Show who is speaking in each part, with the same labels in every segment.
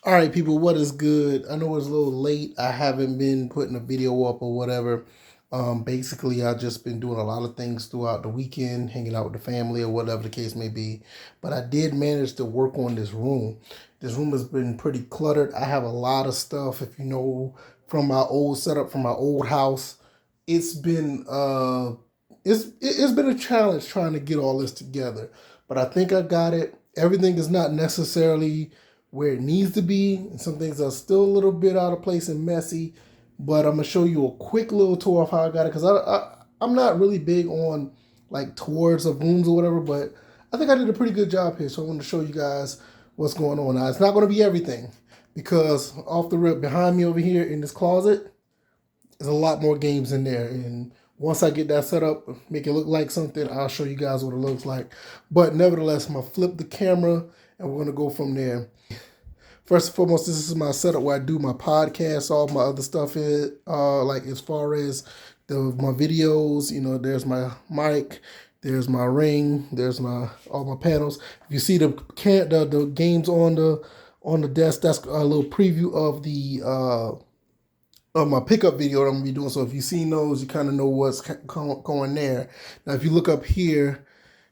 Speaker 1: All right, people, what is good? I know it's a little late. I haven't been putting a video up or whatever. Basically, I've just been doing a lot of things throughout the weekend, hanging out with the family or whatever the case may be. But I did manage to work on this room. This room has been pretty cluttered. I have a lot of stuff. If you know, from my old setup, from my old house, it's been it's been a challenge trying to get all this together. But I think I got it. Everything is not necessarily where it needs to be. And some things are still a little bit out of place and messy. But I'm gonna show you a quick little tour of how I got it because I'm not really big on like tours of rooms or whatever, but I think I did a pretty good job here. So I want to show you guys what's going on. Now it's not going to be everything because off the rip behind me over here in this closet, there's a lot more games in there. And once I get that set up, make it look like something, I'll show you guys what it looks like. But nevertheless, I'm gonna flip the camera and we're gonna go from there. First and foremost, this is my setup where I do my podcast. All my other stuff is like as far as my videos. You know, there's my mic, there's my ring, there's my all my panels. If you see the games on the desk, that's a little preview of my pickup video that I'm gonna be doing. So if you've seen those, you kind of know what's going there. Now, if you look up here,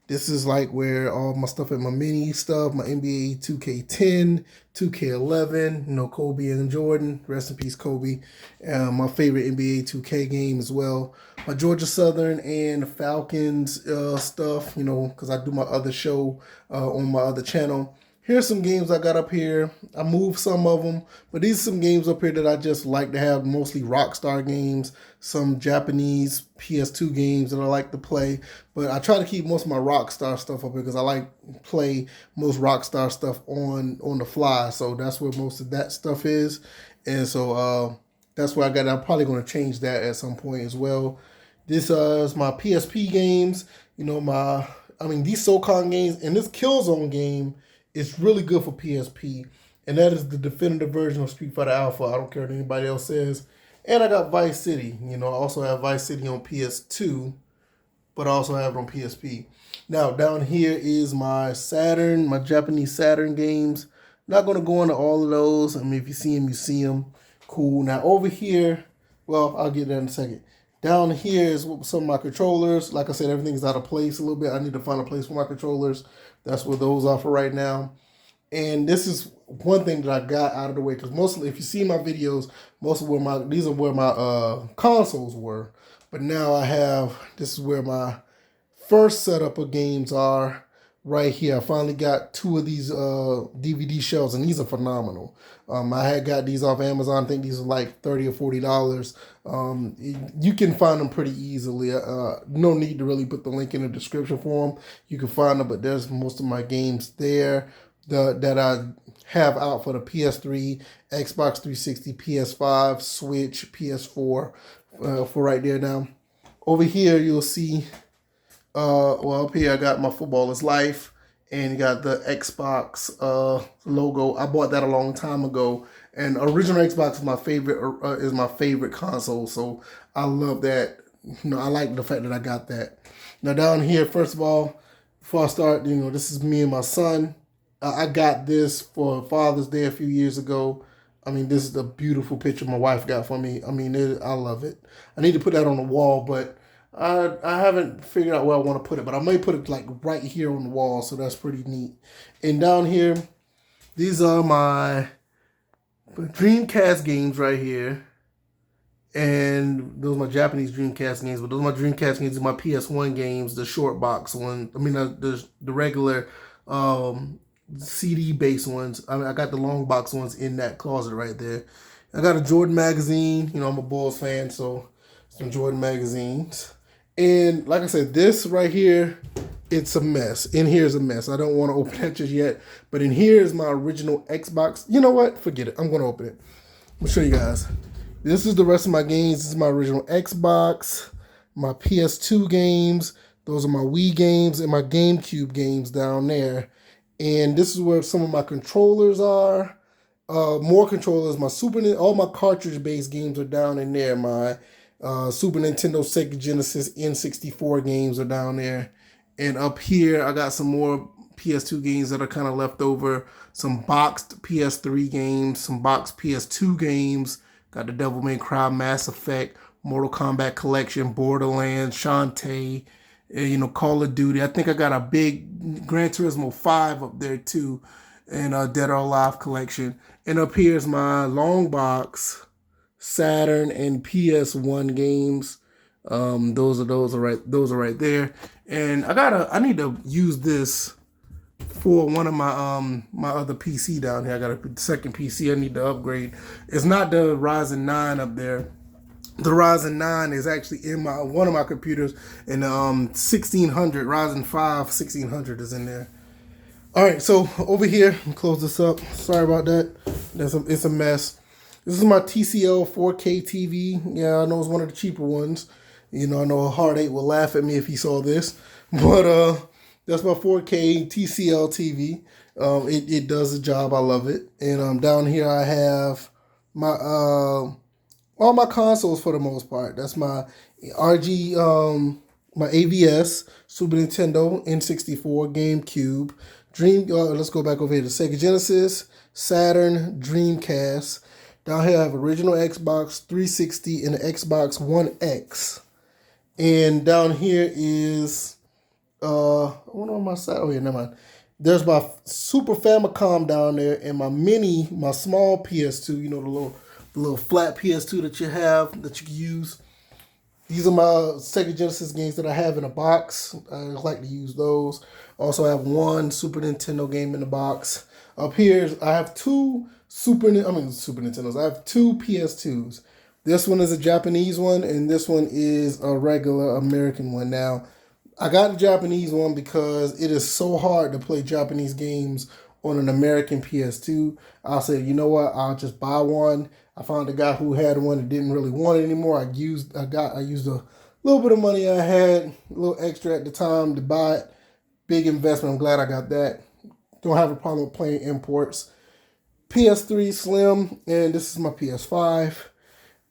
Speaker 1: this is like where all my stuff and my mini stuff, my NBA 2K10, 2K11, you know, Kobe and Jordan, rest in peace, Kobe. My favorite NBA 2K game as well. My Georgia Southern and Falcons stuff, you know, because I do my other show on my other channel. Here's some games I got up here. I moved some of them, but these are some games up here that I just like to have, mostly Rockstar games, some Japanese PS2 games that I like to play. But I try to keep most of my Rockstar stuff up here because I like to play most Rockstar stuff on the fly. So that's where most of that stuff is. And so that's where I got it. I'm probably going to change that at some point as well. This is my PSP games. You know, these SOCON games and this Killzone game. It's really good for PSP, and that is the definitive version of Street Fighter Alpha. I don't care what anybody else says. And I got Vice City. You know, I also have Vice City on PS2, but I also have it on PSP. Now, down here is my Saturn, my Japanese Saturn games. Not going to go into all of those. I mean, if you see them, you see them. Cool. Now, over here, well, I'll get that in a second. Down here is some of my controllers. Like I said, everything's out of place a little bit. I need to find a place for my controllers. That's where those are for right now. And this is one thing that I got out of the way because mostly, if you see my videos, these are where my consoles were. But now this is where my first setup of games are right here. I finally got two of these DVD shelves, and these are phenomenal. I had got these off Amazon. I think these are like $30 or $40. You can find them pretty easily. No need to really put the link in the description for them. You can find them, but there's most of my games there that I have out for the PS3, Xbox 360, PS5, Switch, PS4 for right there now. Over here, you'll see well, up here I got my Football is Life, and you got the Xbox logo. I bought that a long time ago, and original Xbox is my favorite console. So I love that. You know, I like the fact that I got that. Now down here, first of all, before I start, you know, this is me and my son. I got this for Father's Day a few years ago. I mean, this is a beautiful picture my wife got for me. I mean, I love it. I need to put that on the wall, but I haven't figured out where I want to put it, but I may put it like right here on the wall, so that's pretty neat. And down here, these are my Dreamcast games right here. And those are my Japanese Dreamcast games, but those are my Dreamcast games and my PS1 games, the short box one. I mean, the regular CD-based ones. I mean, I got the long box ones in that closet right there. I got a Jordan magazine. You know, I'm a Bulls fan, so some Jordan magazines. And like I said, this right here, it's a mess. In here is a mess. I don't want to open that just yet. But in here is my original Xbox. You know what? Forget it. I'm going to open it. I'm going to show you guys. This is the rest of my games. This is my original Xbox, my PS2 games. Those are my Wii games and my GameCube games down there. And this is where some of my controllers are. More controllers. All my cartridge-based games are down in there. My Super Nintendo, Sega Genesis, N64 games are down there. And up here, I got some more PS2 games that are kind of left over, some boxed PS3 games, some boxed PS2 games. Got the Devil May Cry, Mass Effect, Mortal Kombat Collection, Borderlands, Shantae, Call of Duty. I think I got a big Gran Turismo 5 up there too, and a Dead or Alive collection. And up here is my long box Saturn and PS1 games. Those are right there. And I need to use this for one of my other PC down here. I got a second PC I need to upgrade. It's not the Ryzen 9 up there. The Ryzen 9 is actually in one of my computers, and 1600 Ryzen 5 1600 is in there. All right, so over here, close this up. Sorry about that. It's a mess. This is my TCL 4K TV. Yeah, I know it's one of the cheaper ones. I know Hard 8 will laugh at me if he saw this, but that's my 4K TCL TV. It does the job. I love it. And down here I have my all my consoles for the most part. That's my RG, my AVS, Super Nintendo, N64, GameCube, let's go back over here to Sega Genesis, Saturn, Dreamcast. Down here I have original Xbox 360 and the Xbox One X. And down here is what on my side? Oh yeah, never mind. There's my Super Famicom down there, and my small PS2. The little flat PS2 that you have that you can use. These are my Sega Genesis games that I have in a box. I like to use those. Also, I have one Super Nintendo game in the box. Up here, I have two Super Nintendos. I have two PS2s. This one is a Japanese one, and this one is a regular American one. Now, I got the Japanese one because it is so hard to play Japanese games on an American PS2. I said, you know what? I'll just buy one. I found a guy who had one and didn't really want it anymore. I used a little bit of money I had, a little extra at the time to buy it. Big investment. I'm glad I got that. Don't have a problem with playing imports. PS3 Slim, and this is my PS5.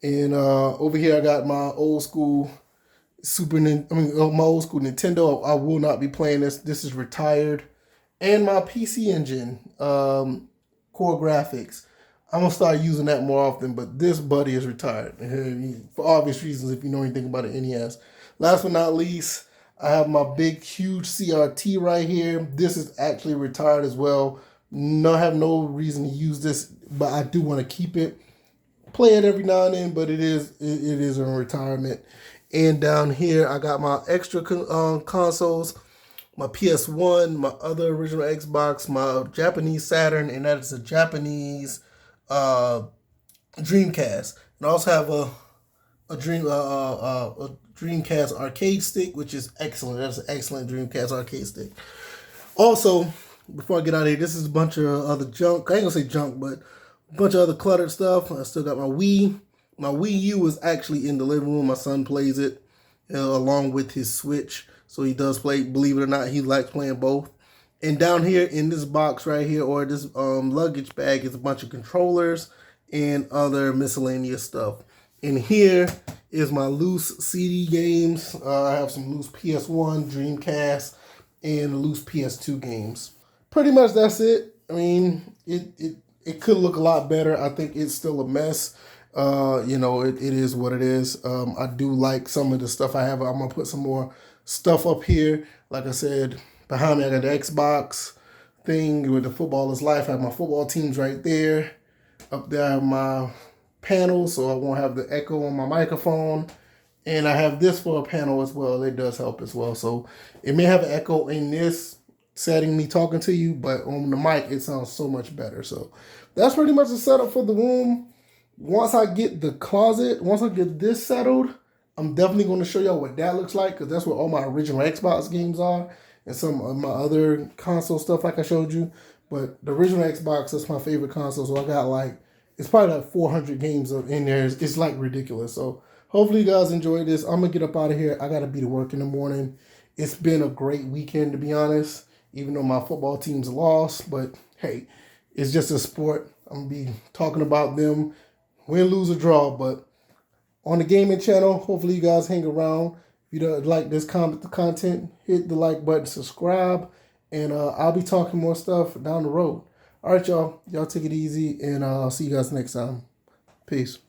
Speaker 1: And over here I got my old school my old school Nintendo. I will not be playing this. This is retired. And my PC Engine, Core Graphics. I'm going to start using that more often, but this buddy is retired. For obvious reasons, if you know anything about an NES. Last but not least, I have my big, huge CRT right here. This is actually retired as well. I have no reason to use this, but I do want to keep it. Play it every now and then, but it is in retirement. And down here, I got my extra consoles, my PS1, my other original Xbox, my Japanese Saturn, and that is a Japanese Dreamcast. And I also have a Dreamcast arcade stick, which is excellent. That's an excellent Dreamcast arcade stick. Also, before I get out of here, this is a bunch of other junk. I ain't gonna say junk, but a bunch of other cluttered stuff. I still got my Wii. My Wii U is actually in the living room. My son plays it along with his Switch. So he does play, believe it or not, he likes playing both. And down here in this box right here, or this luggage bag, is a bunch of controllers and other miscellaneous stuff. And here is my loose CD games. I have some loose PS1, Dreamcast, and loose PS2 games. Pretty much that's it. I mean, it could look a lot better. I think it's still a mess. It is what it is. I do like some of the stuff I have. I'm going to put some more stuff up here. Like I said, behind me I got the Xbox thing with the Football is Life. I have my football teams right there. Up there I have my panel, so I won't have the echo on my microphone. And I have this for a panel as well. It does help as well. So it may have an echo in this setting, me talking to you, but on the mic it sounds so much better. So that's pretty much the setup for the room. Once I get the closet, once I get this settled, I'm definitely going to show y'all what that looks like, because that's where all my original Xbox games are and some of my other console stuff like I showed you. But the original Xbox, that's my favorite console, so I got it's probably like 400 games in there. It's like ridiculous. So hopefully you guys enjoyed this. I'm going to get up out of here. I got to be to work in the morning. It's been a great weekend, to be honest, even though my football team's lost. But hey, it's just a sport. I'm going to be talking about them. Win, lose, or draw, but on the gaming channel, hopefully you guys hang around. If you don't like this content, hit the like button, subscribe, And I'll be talking more stuff down the road. All right, y'all. Y'all take it easy, and I'll see you guys next time. Peace.